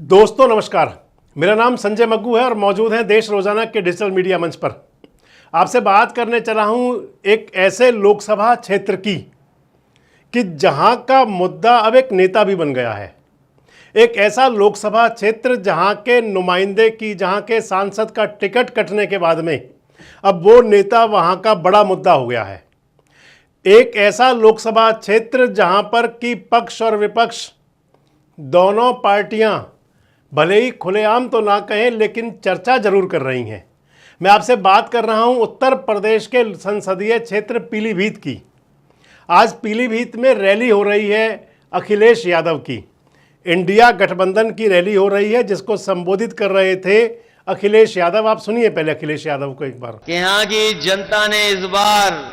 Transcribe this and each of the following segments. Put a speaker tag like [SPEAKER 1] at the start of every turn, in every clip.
[SPEAKER 1] दोस्तों नमस्कार, मेरा नाम संजय मग्गू है और मौजूद हैं देश रोजाना के डिजिटल मीडिया मंच पर। आपसे बात करने चला हूं एक ऐसे लोकसभा क्षेत्र की कि जहां का मुद्दा अब एक नेता भी बन गया है। एक ऐसा लोकसभा क्षेत्र जहां के नुमाइंदे की, जहां के सांसद का टिकट कटने के बाद में अब वो नेता वहां का बड़ा मुद्दा हो गया है। एक ऐसा लोकसभा क्षेत्र जहां पर कि पक्ष और विपक्ष दोनों पार्टियां भले ही खुलेआम तो ना कहें लेकिन चर्चा जरूर कर रही हैं। मैं आपसे बात कर रहा हूं उत्तर प्रदेश के संसदीय क्षेत्र पीलीभीत की। आज पीलीभीत में रैली हो रही है अखिलेश यादव की। इंडिया गठबंधन की रैली हो रही है जिसको संबोधित कर रहे थे अखिलेश यादव। आप सुनिए पहले अखिलेश यादव को एक बार।
[SPEAKER 2] कि यहाँ की जनता ने इस बार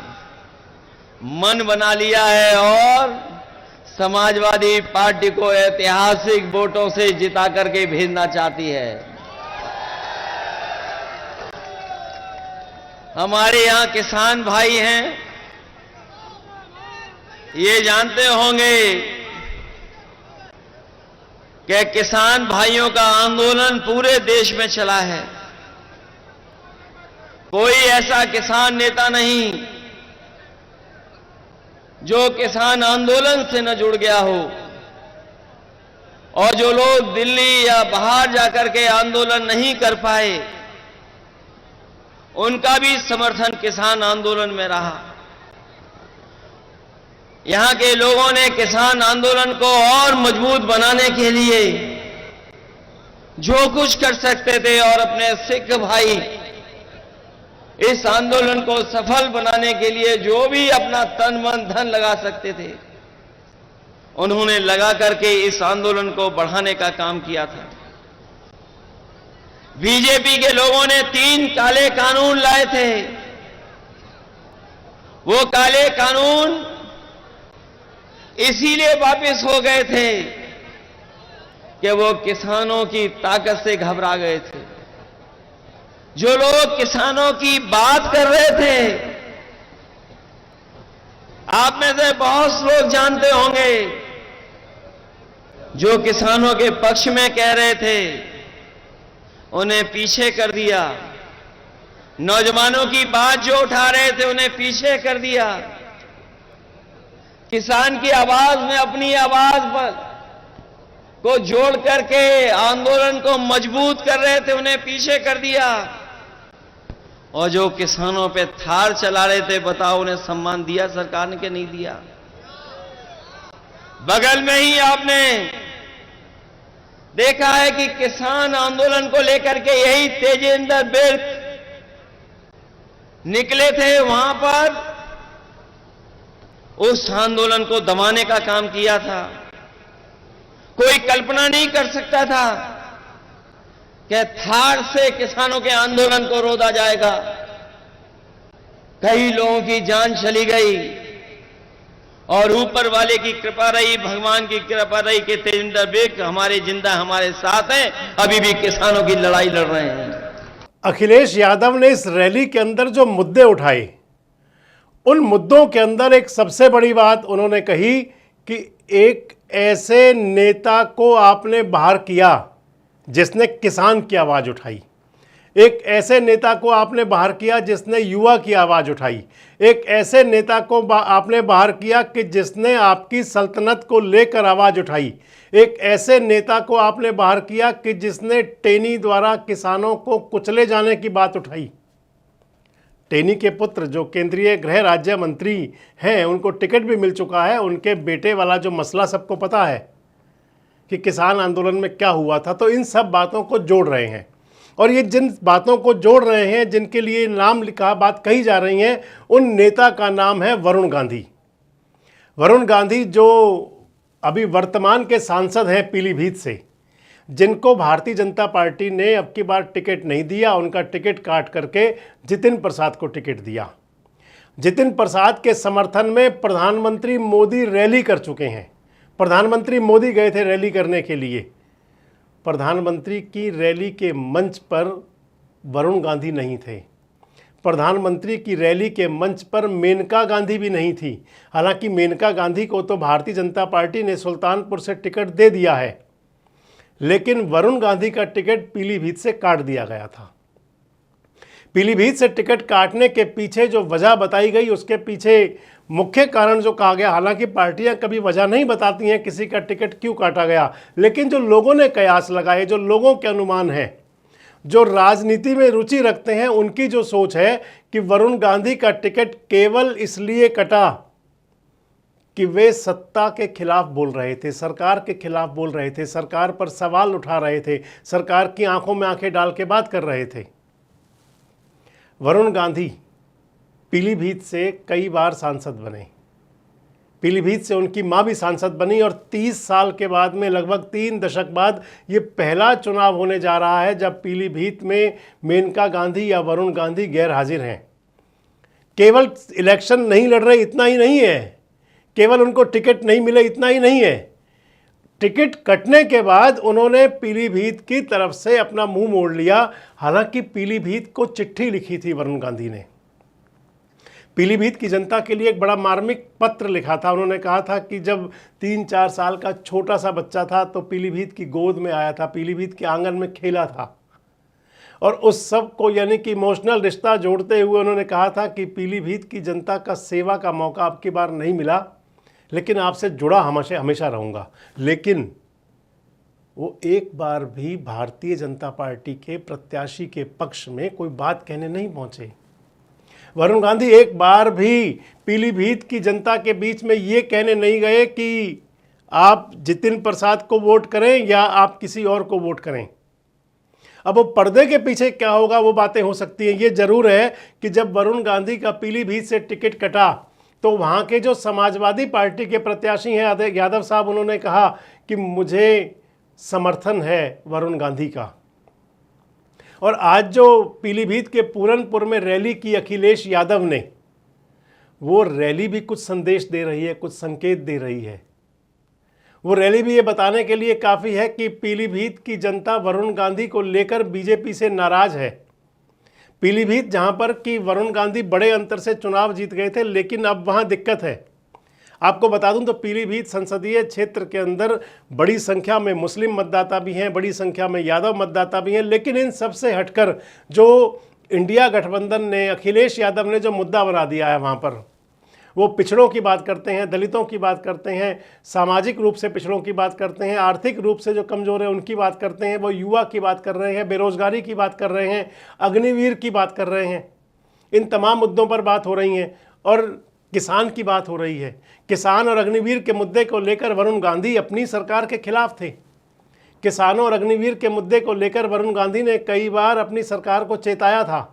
[SPEAKER 2] मन बना लिया है और समाजवादी पार्टी को ऐतिहासिक वोटों से जिता करके भेजना चाहती है। हमारे यहाँ किसान भाई हैं, ये जानते होंगे कि किसान भाइयों का आंदोलन पूरे देश में चला है। कोई ऐसा किसान नेता नहीं जो किसान आंदोलन से न जुड़ गया हो, और जो लोग दिल्ली या बाहर जाकर के आंदोलन नहीं कर पाए उनका भी समर्थन किसान आंदोलन में रहा। यहां के लोगों ने किसान आंदोलन को और मजबूत बनाने के लिए जो कुछ कर सकते थे और अपने सिख भाई इस आंदोलन को सफल बनाने के लिए जो भी अपना तन मन धन लगा सकते थे उन्होंने लगा करके इस आंदोलन को बढ़ाने का काम किया था। बीजेपी के लोगों ने 3 काले कानून लाए थे। वो काले कानून इसीलिए वापस हो गए थे कि वो किसानों की ताकत से घबरा गए थे। जो लोग किसानों की बात कर रहे थे, आप में से बहुत लोग जानते होंगे, जो किसानों के पक्ष में कह रहे थे उन्हें पीछे कर दिया। नौजवानों की बात जो उठा रहे थे उन्हें पीछे कर दिया। किसान की आवाज में अपनी आवाज पर को जोड़ करके आंदोलन को मजबूत कर रहे थे उन्हें पीछे कर दिया। और जो किसानों पे थार चला रहे थे, बताओ उन्हें सम्मान दिया सरकार ने कि नहीं दिया? बगल में ही आपने देखा है कि किसान आंदोलन को लेकर के यही तेजेंद्र बिर्क निकले थे, वहां पर उस आंदोलन को दबाने का काम किया था। कोई कल्पना नहीं कर सकता था कि थार से किसानों के आंदोलन को रोका जाएगा। कई लोगों की जान चली गई और ऊपर वाले की कृपा रही, भगवान की कृपा रही कि तेजिंदर बिर्क हमारे जिंदा हमारे साथ हैं, अभी भी किसानों की लड़ाई लड़ रहे हैं।
[SPEAKER 1] अखिलेश यादव ने इस रैली के अंदर जो मुद्दे उठाए, उन मुद्दों के अंदर एक सबसे बड़ी बात उन्होंने कही कि एक ऐसे नेता को आपने बाहर किया जिसने किसान की आवाज़ उठाई। एक ऐसे नेता को आपने बाहर किया जिसने युवा की आवाज़ उठाई। एक ऐसे नेता को आपने बाहर किया कि जिसने आपकी सल्तनत को लेकर आवाज़ उठाई। एक ऐसे नेता को आपने बाहर किया कि जिसने टेनी द्वारा किसानों को कुचले जाने की बात उठाई। टेनी के पुत्र जो केंद्रीय गृह राज्य मंत्री हैं, उनको टिकट भी मिल चुका है। उनके बेटे वाला जो मसला सबको पता है कि किसान आंदोलन में क्या हुआ था। तो इन सब बातों को जोड़ रहे हैं, और ये जिन बातों को जोड़ रहे हैं, जिनके लिए नाम लिखा बात कही जा रही हैं, उन नेता का नाम है वरुण गांधी। वरुण गांधी जो अभी वर्तमान के सांसद हैं पीलीभीत से, जिनको भारतीय जनता पार्टी ने अब की बार टिकट नहीं दिया, उनका टिकट काट करके जितिन प्रसाद को टिकट दिया। जितिन प्रसाद के समर्थन में प्रधानमंत्री मोदी रैली कर चुके हैं। प्रधानमंत्री मोदी गए थे रैली करने के लिए। प्रधानमंत्री की रैली के मंच पर वरुण गांधी नहीं थे। प्रधानमंत्री की रैली के मंच पर मेनका गांधी भी नहीं थी। हालांकि मेनका गांधी को तो भारतीय जनता पार्टी ने सुल्तानपुर से टिकट दे दिया है, लेकिन वरुण गांधी का टिकट पीलीभीत से काट दिया गया था। पीलीभीत से टिकट काटने के पीछे जो वजह बताई गई, उसके पीछे मुख्य कारण जो कहा गया, हालांकि पार्टियां कभी वजह नहीं बताती हैं किसी का टिकट क्यों काटा गया, लेकिन जो लोगों ने कयास लगाए, जो लोगों के अनुमान हैं, जो राजनीति में रुचि रखते हैं, उनकी जो सोच है कि वरुण गांधी का टिकट केवल इसलिए कटा कि वे सत्ता के खिलाफ बोल रहे थे, सरकार के खिलाफ बोल रहे थे, सरकार पर सवाल उठा रहे थे, सरकार की आंखों में आंखें डाल के बात कर रहे थे। वरुण गांधी पीलीभीत से कई बार सांसद बने, पीलीभीत से उनकी मां भी सांसद बनी और 30 साल के बाद में, लगभग 3 दशक बाद, ये पहला चुनाव होने जा रहा है जब पीलीभीत में मेनका गांधी या वरुण गांधी गैर हाजिर हैं। केवल इलेक्शन नहीं लड़ रहे इतना ही नहीं है, केवल उनको टिकट नहीं मिले इतना ही नहीं है, टिकट कटने के बाद उन्होंने पीलीभीत की तरफ से अपना मुंह मोड़ लिया। हालांकि पीलीभीत को चिट्ठी लिखी थी वरुण गांधी ने, पीलीभीत की जनता के लिए एक बड़ा मार्मिक पत्र लिखा था। उन्होंने कहा था कि जब 3-4 साल का छोटा सा बच्चा था तो पीलीभीत की गोद में आया था, पीलीभीत के आंगन में खेला था, और उस सब को यानी कि इमोशनल रिश्ता जोड़ते हुए उन्होंने कहा था कि पीलीभीत की जनता का सेवा का मौका अब की बार नहीं मिला, लेकिन आपसे जुड़ा हमेशा हमेशा रहूँगा। लेकिन वो एक बार भी भारतीय जनता पार्टी के प्रत्याशी के पक्ष में कोई बात कहने नहीं पहुँचे। वरुण गांधी एक बार भी पीलीभीत की जनता के बीच में ये कहने नहीं गए कि आप जितिन प्रसाद को वोट करें या आप किसी और को वोट करें। अब वो पर्दे के पीछे क्या होगा वो बातें हो सकती हैं। ये जरूर है कि जब वरुण गांधी का पीलीभीत से टिकट कटा तो वहाँ के जो समाजवादी पार्टी के प्रत्याशी हैं यादव साहब, उन्होंने कहा कि मुझे समर्थन है वरुण गांधी का। और आज जो पीलीभीत के पूरनपुर में रैली की अखिलेश यादव ने, वो रैली भी कुछ संदेश दे रही है, कुछ संकेत दे रही है। वो रैली भी ये बताने के लिए काफ़ी है कि पीलीभीत की जनता वरुण गांधी को लेकर बीजेपी से नाराज़ है। पीलीभीत जहाँ पर कि वरुण गांधी बड़े अंतर से चुनाव जीत गए थे, लेकिन अब वहाँ दिक्कत है। आपको बता दूं तो पीलीभीत संसदीय क्षेत्र के अंदर बड़ी संख्या में मुस्लिम मतदाता भी हैं, बड़ी संख्या में यादव मतदाता भी हैं, लेकिन इन सबसे हटकर जो इंडिया गठबंधन ने, अखिलेश यादव ने जो मुद्दा बना दिया है वहाँ पर, वो पिछड़ों की बात करते हैं, दलितों की बात करते हैं, सामाजिक रूप से पिछड़ों की बात करते हैं, आर्थिक रूप से जो कमज़ोर है उनकी बात करते हैं, वो युवा की बात कर रहे हैं, बेरोजगारी की बात कर रहे हैं, अग्निवीर की बात कर रहे हैं। इन तमाम मुद्दों पर बात हो रही है और किसान की बात हो रही है। किसान और अग्निवीर के मुद्दे को लेकर वरुण गांधी अपनी सरकार के खिलाफ थे। किसानों और अग्निवीर के मुद्दे को लेकर वरुण गांधी ने कई बार अपनी सरकार को चेताया था।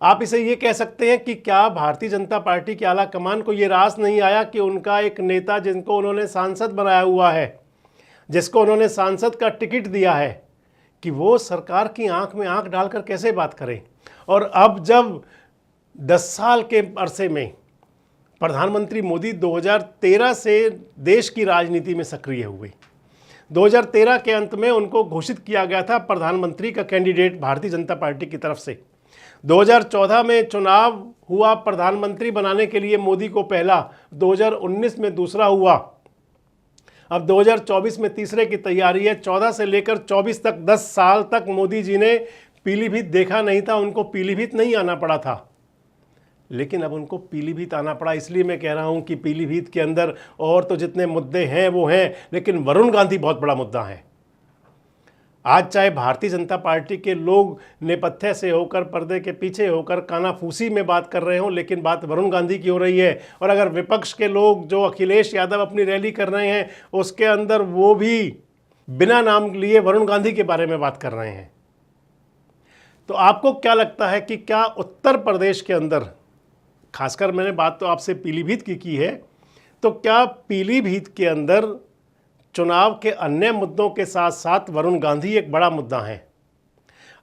[SPEAKER 1] आप इसे ये कह सकते हैं कि क्या भारतीय जनता पार्टी की आला कमान को ये रास नहीं आया कि उनका एक नेता जिनको उन्होंने सांसद बनाया हुआ है, जिसको उन्होंने सांसद का टिकट दिया है, कि वो सरकार की आंख में आंख डालकर कैसे बात करें। और अब जब 10 साल के अरसे में प्रधानमंत्री मोदी 2013 से देश की राजनीति में सक्रिय हुए, 2013 के अंत में उनको घोषित किया गया था प्रधानमंत्री का कैंडिडेट भारतीय जनता पार्टी की तरफ से। 2014 में चुनाव हुआ प्रधानमंत्री बनाने के लिए मोदी को पहला, 2019 में दूसरा हुआ, अब 2024 में तीसरे की तैयारी है। 14 से लेकर 24 तक 10 साल तक मोदी जी ने पीलीभीत देखा नहीं था, उनको पीलीभीत नहीं आना पड़ा था, लेकिन अब उनको पीलीभीत आना पड़ा। इसलिए मैं कह रहा हूं कि पीलीभीत के अंदर और तो जितने मुद्दे हैं वो हैं, लेकिन वरुण गांधी बहुत बड़ा मुद्दा है। आज चाहे भारतीय जनता पार्टी के लोग नेपथ्य से होकर, पर्दे के पीछे होकर कानाफूसी में बात कर रहे हों, लेकिन बात वरुण गांधी की हो रही है। और अगर विपक्ष के लोग जो अखिलेश यादव अपनी रैली कर रहे हैं, उसके अंदर वो भी बिना नाम लिए वरुण गांधी के बारे में बात कर रहे हैं, तो आपको क्या लगता है कि क्या उत्तर प्रदेश के अंदर, खासकर मैंने बात तो आपसे पीलीभीत की है, तो क्या पीलीभीत के अंदर चुनाव के अन्य मुद्दों के साथ साथ वरुण गांधी एक बड़ा मुद्दा है?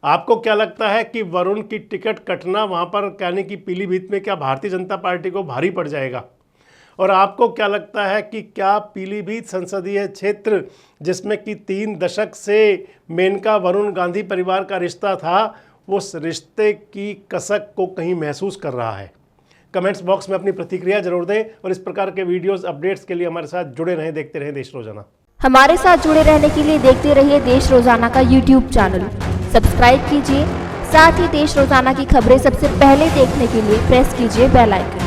[SPEAKER 1] आपको क्या लगता है कि वरुण की टिकट कटना वहाँ पर, यानी कि पीलीभीत में, क्या भारतीय जनता पार्टी को भारी पड़ जाएगा? और आपको क्या लगता है कि क्या पीलीभीत संसदीय क्षेत्र, जिसमें कि 3 दशक से मेनका वरुण गांधी परिवार का रिश्ता था, उस रिश्ते की कसक को कहीं महसूस कर रहा है? कमेंट्स बॉक्स में अपनी प्रतिक्रिया जरूर दें और इस प्रकार के वीडियोस अपडेट्स के लिए हमारे साथ जुड़े रहें, देखते रहें देश रोजाना।
[SPEAKER 3] हमारे साथ जुड़े रहने के लिए देखते रहिए देश रोजाना का YouTube चैनल। सब्सक्राइब कीजिए, साथ ही देश रोजाना की खबरें सबसे पहले देखने के लिए प्रेस कीजिए बेल आइकन।